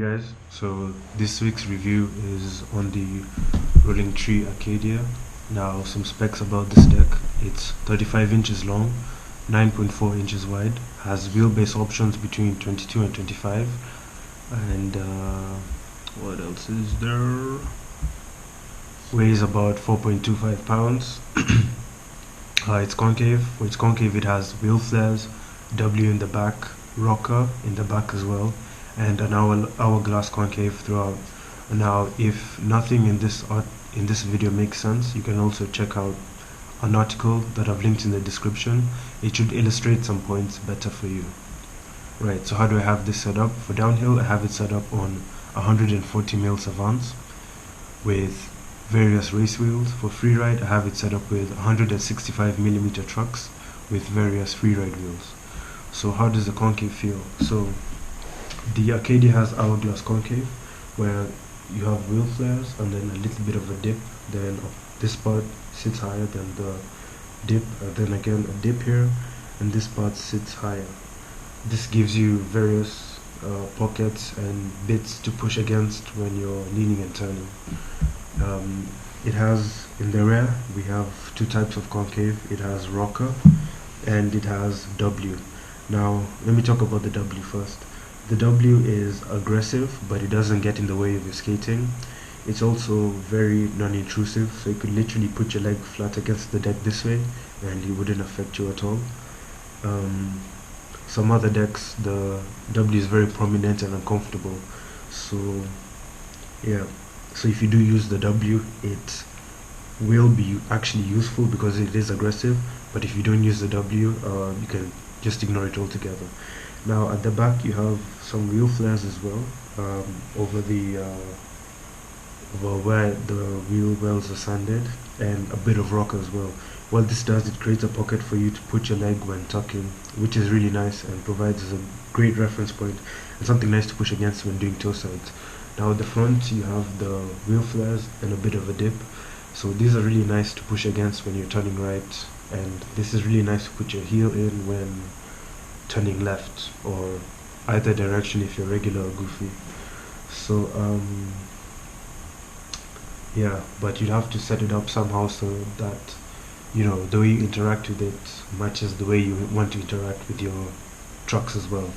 guys, so this week's review is on the rolling Tree Acedia. Now some specs about this deck. It's 35 inches long, 9.4 inches wide, has wheelbase options between 22 and 25, and what else is there? Weighs about 4.25 pounds. It's concave. For its concave, it has wheel flares, W in the back, rocker in the back as well, and an hourglass concave throughout. Now, if nothing in this video makes sense, you can also check out an article that I've linked in the description. It should illustrate some points better for you. Right, so how do I have this set up? For downhill, I have it set up on 140mm Savants with various race wheels. For freeride, I have it set up with 165mm trucks with various freeride wheels. So how does the concave feel? So the Acedia has hourglass concave, where you have wheel flares and then a little bit of a dip. Then this part sits higher than the dip, and then again a dip here, and this part sits higher. This gives you various pockets and bits to push against when you're leaning and turning. It has, in the rear, we have two types of concave. It has rocker and it has W. Now, let me talk about the W first. The W is aggressive, but it doesn't get in the way of your skating. It's also very non-intrusive, so you could literally put your leg flat against the deck this way and it wouldn't affect you at all. Some other decks, the W is very prominent and uncomfortable. So, yeah. So if you do use the W, it will be actually useful because it is aggressive. But if you don't use the W, you can just ignore it altogether. Now at the back, you have some wheel flares as well, over where the wheel wells are sanded, and a bit of rocker as well. What this does, it creates a pocket for you to put your leg when tucking, which is really nice and provides a great reference point and something nice to push against when doing toe sides. Now at the front, you have the wheel flares and a bit of a dip. So these are really nice to push against when you're turning right, and this is really nice to put your heel in when turning left or either direction if you're regular or goofy. So yeah, but you'd have to set it up somehow so that, you know, the way you interact with it matches the way you want to interact with your trucks as well.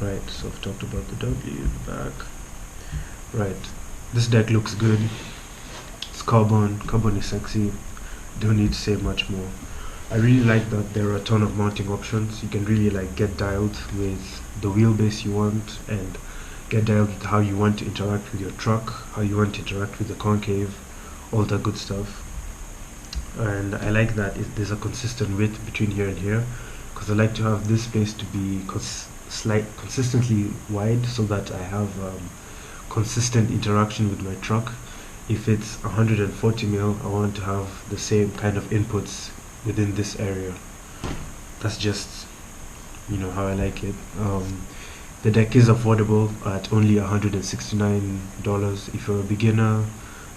Right, so I've talked about the W in the back. Right, this deck looks good. It's carbon is sexy. Don't need to say much more. I really like that there are a ton of mounting options. You can really get dialed with the wheelbase you want, and get dialed with how you want to interact with your truck, how you want to interact with the concave, all that good stuff. And I like that there's a consistent width between here and here, because I like to have this space to be consistently wide so that I have consistent interaction with my truck. If it's 140mm, I want to have the same kind of inputs within this area. That's just, you know, how I like it. The deck is affordable at only $169. If you're a beginner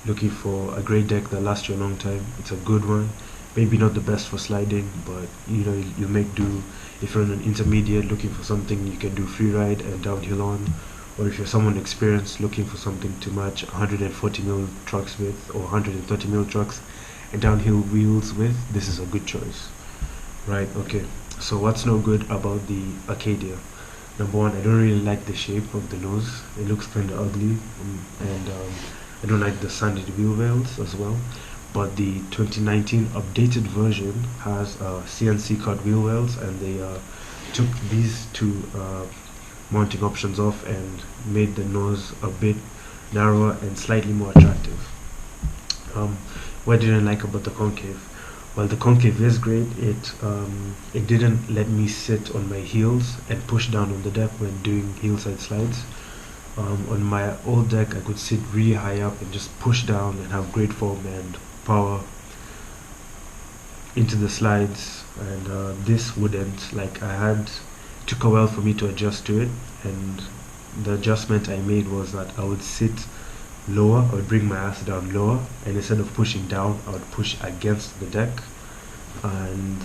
looking for a great deck that lasts you a long time, it's a good one. Maybe not the best for sliding, but you know, you make do. If you're an intermediate looking for something you can do freeride and downhill on, or if you're someone experienced looking for something to match 140mm trucks with, or 130mm trucks and downhill wheels with, this is a good choice. Right, okay, so what's no good about the Acedia? Number one, I don't really like the shape of the nose. It looks kind of ugly, and I don't like the sanded wheel wells as well. But the 2019 updated version has CNC cut wheel wells, and they took these two mounting options off and made the nose a bit narrower and slightly more attractive. What did I like about the concave? Well, the concave is great. It didn't let me sit on my heels and push down on the deck when doing hillside slides. On my old deck, I could sit really high up and just push down and have great form and power into the slides, and this wouldn't. Took a while for me to adjust to it, and the adjustment I made was that I would sit lower, I would bring my ass down lower, and instead of pushing down, I would push against the deck. And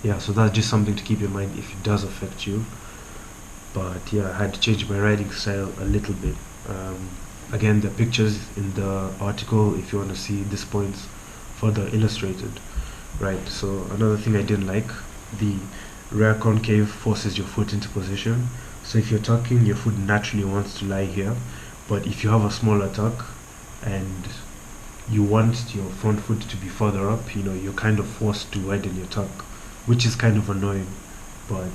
yeah, so that's just something to keep in mind if it does affect you. but yeah, I had to change my riding style a little bit. Again, the pictures in the article, if you want to see these points further illustrated, right? So another thing I didn't like, the rear concave forces your foot into position. So if you're tucking, your foot naturally wants to lie here, but if you have a smaller tuck and you want your front foot to be further up, you're kind of forced to widen your tuck, which is kind of annoying. But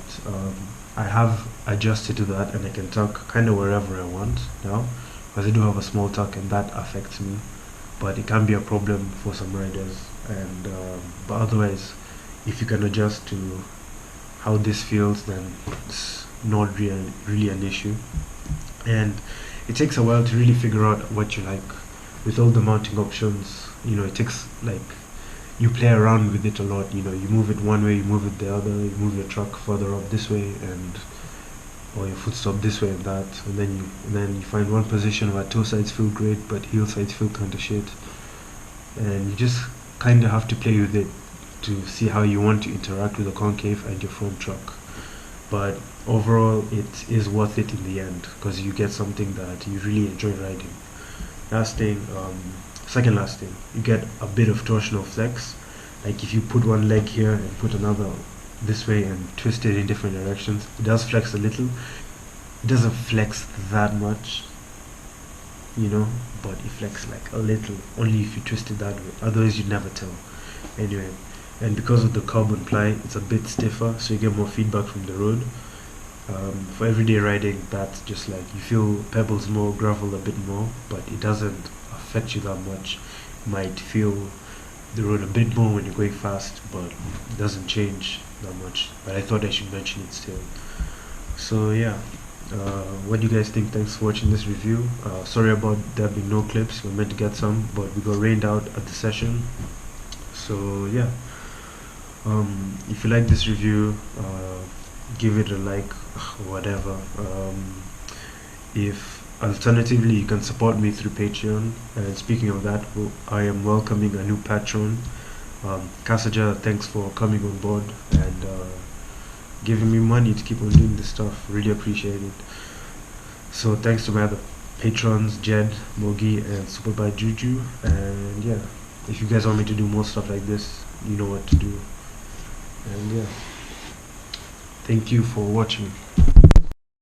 I have adjusted to that, and I can tuck kind of wherever I want now, because I do have a small tuck, and that affects me. But it can be a problem for some riders, and but otherwise, if you can adjust to how this feels, then it's not really an issue. And it takes a while to really figure out what you like with all the mounting options. It takes, like, you play around with it a lot. You move it one way, you move it the other, you move your truck further up this way, and or your foot stop this way and that, and then you find one position where toe sides feel great but heel sides feel kind of shit, and you just kind of have to play with it to see how you want to interact with the concave and your front truck. But overall, it is worth it in the end, because you get something that you really enjoy riding. Last thing, second last thing, you get a bit of torsional flex. Like if you put one leg here and put another this way and twist it in different directions, it does flex a little. It doesn't flex that much, but it flexes like a little, only if you twist it that way. Otherwise, you'd never tell. Anyway, and because of the carbon ply, it's a bit stiffer, so you get more feedback from the road. For everyday riding, that's just like you feel pebbles more, gravel a bit more, but it doesn't affect you that much. You might feel the road a bit more when you're going fast, but it doesn't change that much. But I thought I should mention it still. So yeah, what do you guys think? Thanks for watching this review. Sorry about there being no clips. We were meant to get some, but we got rained out at the session. So yeah, if you like this review, give it a like, whatever. If alternatively, you can support me through Patreon. And speaking of that, I am welcoming a new patron, Kasaja. Thanks for coming on board and giving me money to keep on doing this stuff. Really appreciate it. So thanks to my other patrons, Jed, Mogi, and Superbad Juju. And yeah, if you guys want me to do more stuff like this, you know what to do. And yeah, thank you for watching.